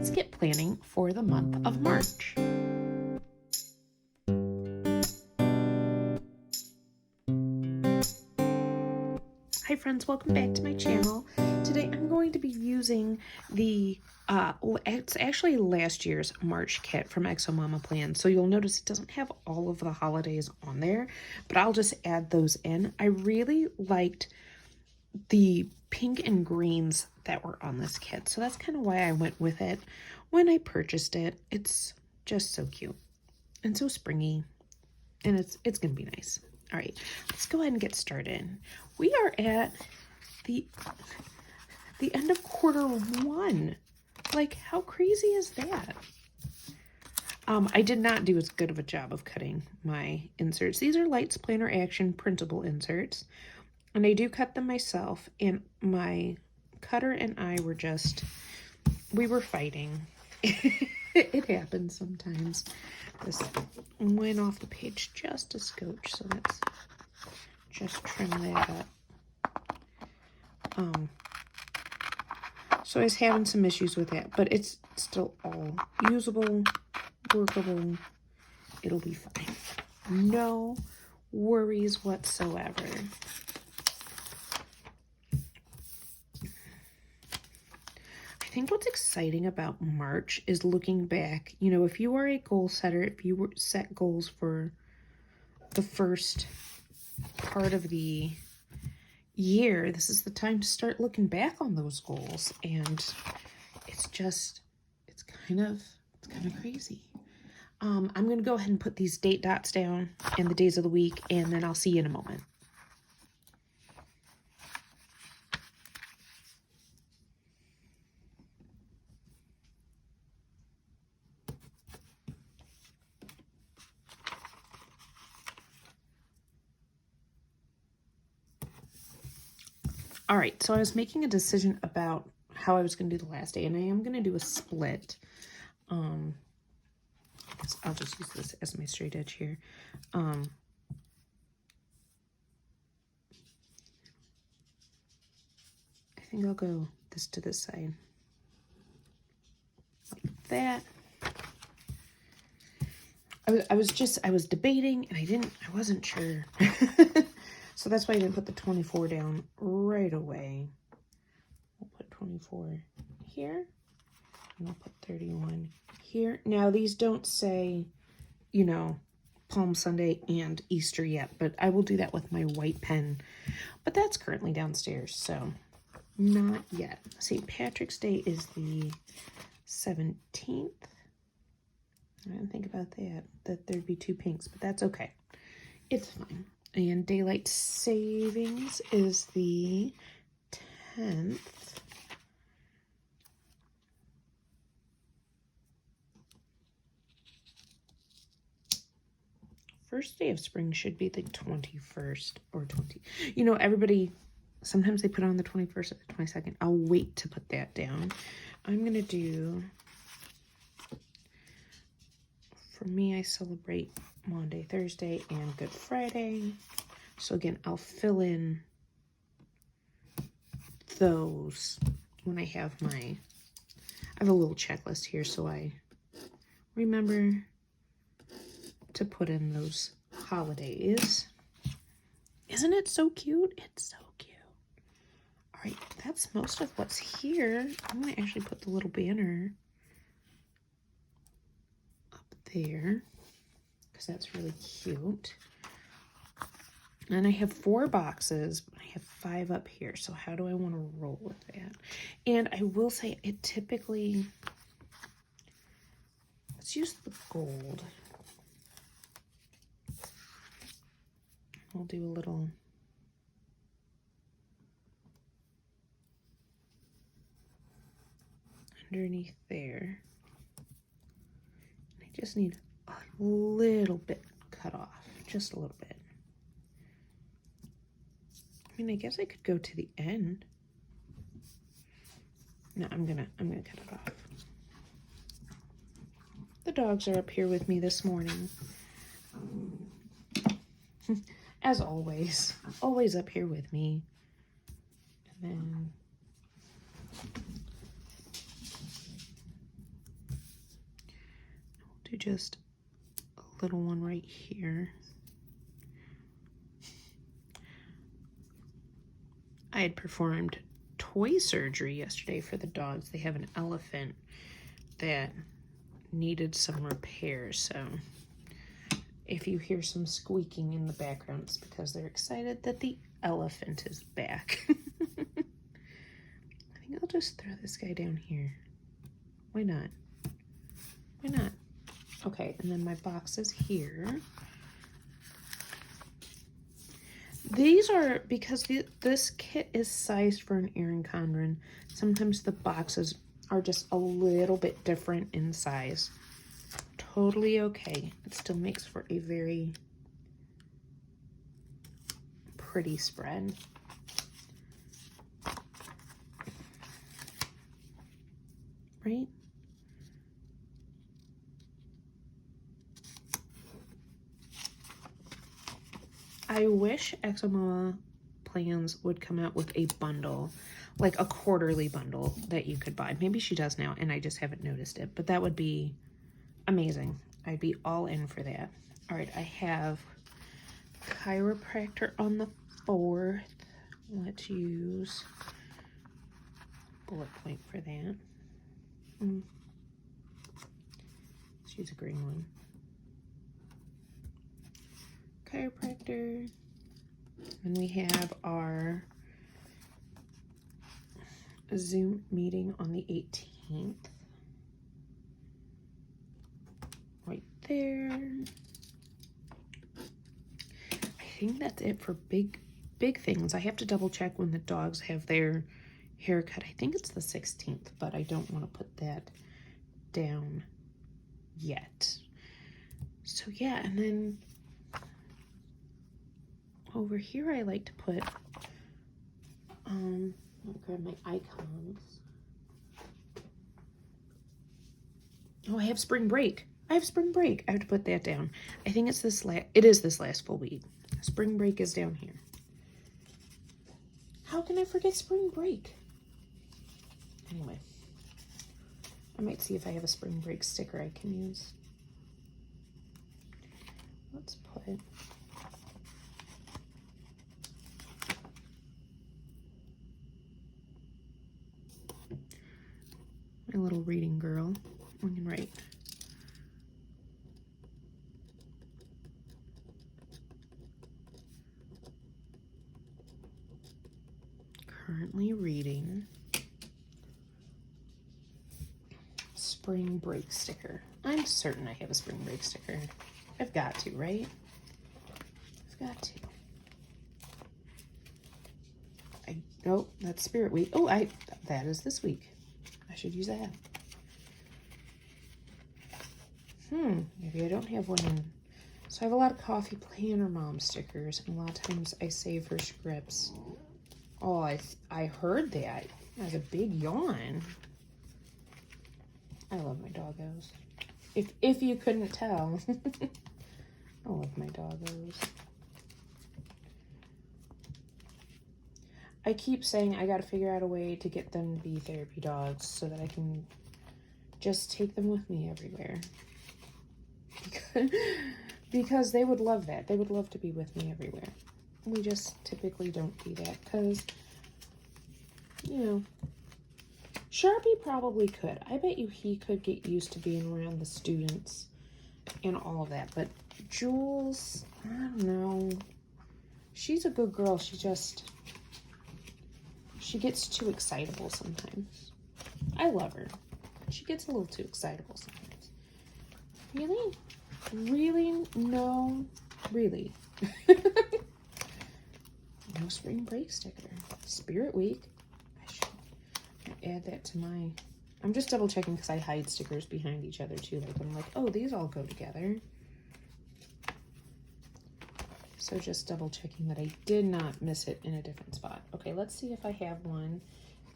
let's get planning for the month of March. Hi friends, welcome back to my channel. Today I'm going to be using the, it's actually last year's March kit from xomamaplans. So you'll notice it doesn't have all of the holidays on there, but I'll just add those in. I really liked the pink and greens that were on this kit. So that's kind of why I went with it when I purchased it. It's just so cute and so springy, and it's going to be nice. All right, let's go ahead and get started. We are at the end of Q1. Like, how crazy is that? I did not do as good of a job of cutting my inserts. These are Lights Planner Action printable inserts, and I do cut them myself, and my cutter and I were we were fighting. It happens sometimes. This went off the page just a scotch, so let's just trim that up. So I was having some issues with that, but it's still all usable, workable. It'll be fine. No worries whatsoever. I think what's exciting about March is looking back. You know, if you are a goal setter, if you set goals for the first part of the year, this is the time to start looking back on those goals. And it's kind of crazy. I'm going to go ahead and put these date dots down and the days of the week, and then I'll see you in a moment. All right, so I was making a decision about how I was going to do the last day, and I am going to do a split. I'll just use this as my straight edge here. I think I'll go this to this side, like that. I was debating, and I wasn't sure. So that's why I didn't put the 24 down right away. I'll put 24 here, and I'll put 31 here. Now, these don't say, you know, Palm Sunday and Easter yet, but I will do that with my white pen. But that's currently downstairs, so not yet. St. Patrick's Day is the 17th. I didn't think about that there'd be two pinks, but that's okay. It's fine. And daylight savings is the 10th. First day of spring should be the 21st or 20. You know, everybody, sometimes they put on the 21st or the 22nd. I'll wait to put that down. I'm going to do, for me, I celebrate Monday, Thursday, and Good Friday. So again, I'll fill in those when I have I have a little checklist here, so I remember to put in those holidays. Isn't it so cute? It's so cute. All right, that's most of what's here. I'm going to actually put the little banner up there, because that's really cute. And I have 4 boxes, but I have 5 up here. So how do I want to roll with that? And I will say it typically, let's use the gold. I'll do a little underneath there. I just need a little bit cut off, just a little bit. I mean, I guess I could go to the end. No, I'm gonna cut it off. The dogs are up here with me this morning. As always up here with me. And then just a little one right here. I had performed toy surgery yesterday for the dogs. They have an elephant that needed some repairs, so if you hear some squeaking in the background, it's because they're excited that the elephant is back. I think I'll just throw this guy down here. Why not? Why not? Okay, and then my box is here. These are, because this kit is sized for an Erin Condren, sometimes the boxes are just a little bit different in size. Totally okay. It still makes for a very pretty spread. Right? I wish xomamaplans would come out with a bundle, like a quarterly bundle that you could buy. Maybe she does now and I just haven't noticed it, but that would be amazing. I'd be all in for that. All right, I have chiropractor on the 4th. Let's use bullet point for that. Let's use a green one. Chiropractor. And we have our Zoom meeting on the 18th. Right there. I think that's it for big things. I have to double check when the dogs have their haircut. I think it's the 16th, but I don't want to put that down yet. So yeah, and then over here I like to put I'll grab my icons. Oh, I have spring break. I have spring break. I have to put that down. I think it's this it is this last full week. Spring break is down here. How can I forget spring break? Anyway, I might see if I have a spring break sticker I can use. Let's put my little reading girl. We can write. Currently reading. Spring break sticker. I'm certain I have a spring break sticker. I've got to, right? I've got to. Oh, that's Spirit Week. Oh, that is this week. I should use that. Maybe I don't have one in. So I have a lot of Coffee Planner Mom stickers, and a lot of times I save her scripts. Oh, I heard that. That was a big yawn. I love my doggos. If you couldn't tell. I love my doggos. I keep saying I gotta figure out a way to get them to be therapy dogs so that I can just take them with me everywhere. Because they would love that. They would love to be with me everywhere. We just typically don't do that because, you know, Sharpie probably could. I bet you he could get used to being around the students and all of that. But Jules, I don't know. She's a good girl. She gets too excitable sometimes. I love her. She gets a little too excitable sometimes. Really? Really? No. Really? No spring break sticker. Spirit Week. I should add that to my... I'm just double checking because I hide stickers behind each other too. Like I'm like, oh, these all go together. So just double checking that I did not miss it in a different spot. Okay, let's see if I have one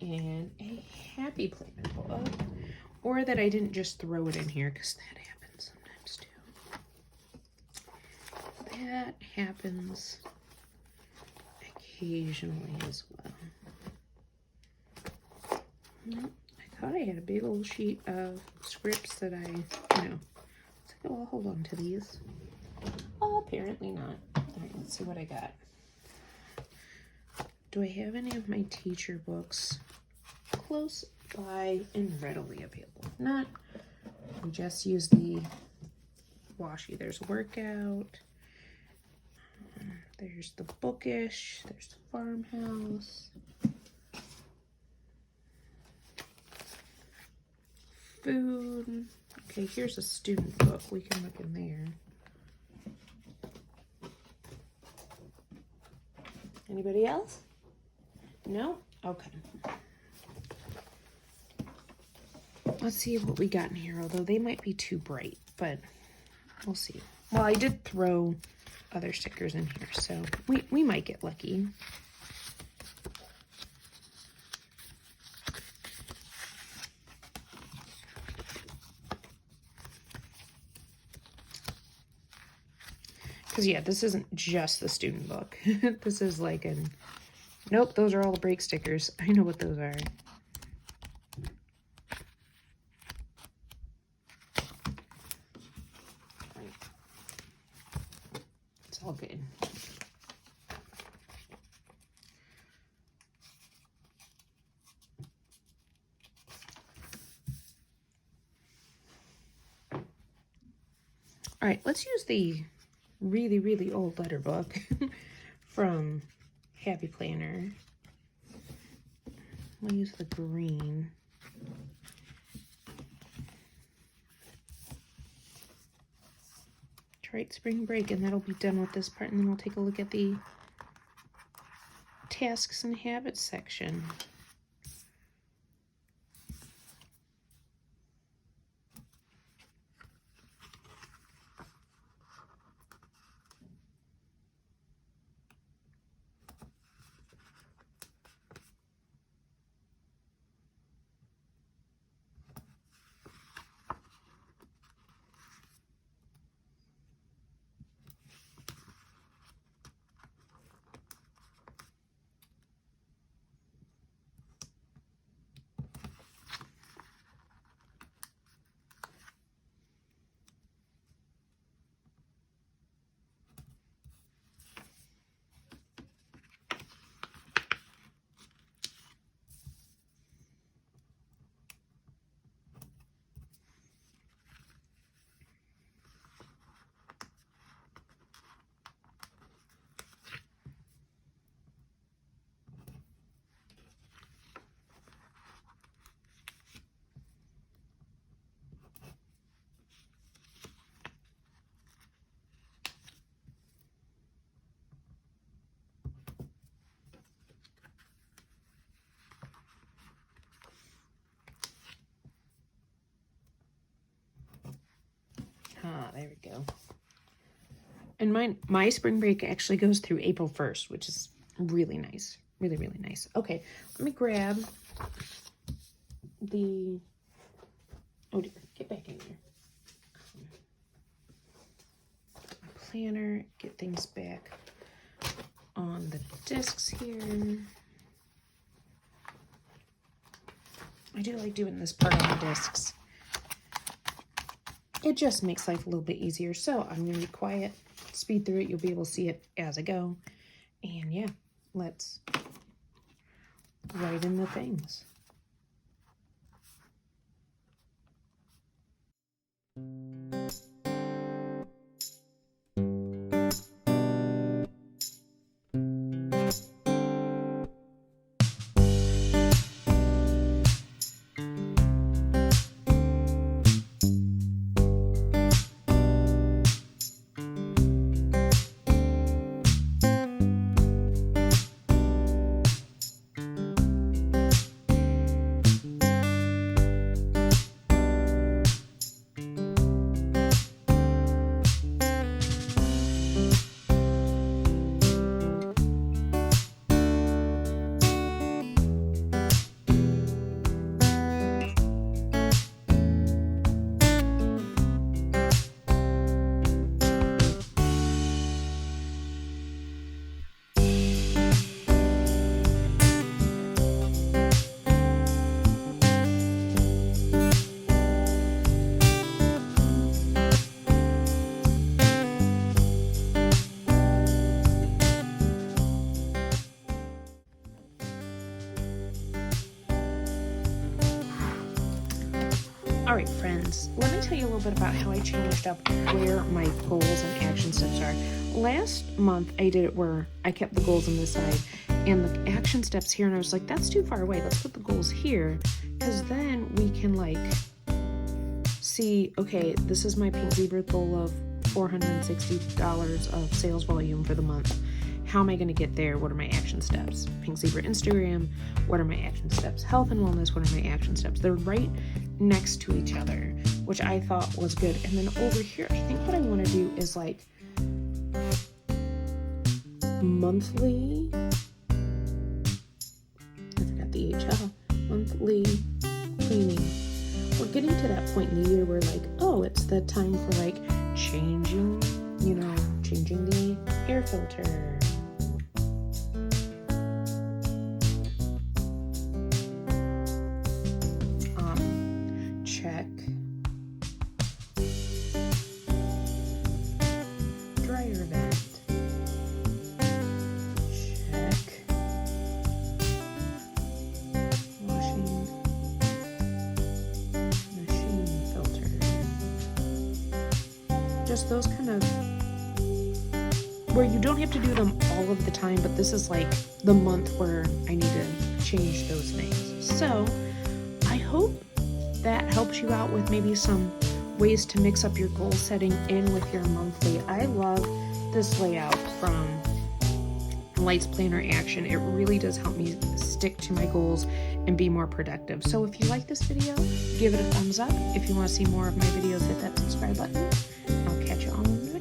in a happy planner book. Or that I didn't just throw it in here because that happens sometimes too. That happens occasionally as well. I thought I had a big old sheet of scripts that I, you know, Oh, I'll hold on to these. Oh, apparently not. All right, let's see what I got. Do I have any of my teacher books close by and readily available? Not. We just use the washi. There's workout. There's the bookish. There's the farmhouse. Food. Okay, here's a student book. We can look in there. Anybody else? No? Okay. Let's see what we got in here, although they might be too bright, but we'll see. Well, I did throw other stickers in here, so we might get lucky. Because, yeah, this isn't just the student book. This is like an... Nope, those are all the break stickers. I know what those are. It's all good. All right, let's use the really, really old letter book from Happy Planner. We'll use the green. Write spring break, and that'll be done with this part, and then we'll take a look at the tasks and habits section. There we go. And my spring break actually goes through April 1st, which is really nice. Really, really nice. Okay, let me grab the... Oh, dear. Get back in there. Planner. Get things back on the discs here. I do like doing this part on the discs. It just makes life a little bit easier. So I'm going to be quiet, speed through it. You'll be able to see it as I go. And yeah, let's write in the things. All right, friends, let me tell you a little bit about how I changed up where my goals and action steps are. Last month, I did it where I kept the goals on this side and the action steps here, and I was like, that's too far away. Let's put the goals here, because then we can like see, okay, this is my Pink Zebra goal of $460 of sales volume for the month. How am I going to get there? What are my action steps? Pink Zebra Instagram, what are my action steps? Health and wellness, what are my action steps? They're right next to each other, which I thought was good. And then over here, I think what I want to do is like monthly, I forgot the HL, monthly cleaning. We're getting to that point in the year where like, oh, it's the time for like changing the air filter. Check dryer vent. Check washing machine filter. Just those kind of where you don't have to do them all of the time, but this is like the month where I need to change those things. So I hope that helps you out with maybe some ways to mix up your goal setting in with your monthly. I love this layout from Lights Planner Action. It really does help me stick to my goals and be more productive. So if you like this video, give it a thumbs up. If you want to see more of my videos, hit that subscribe button. I'll catch you on the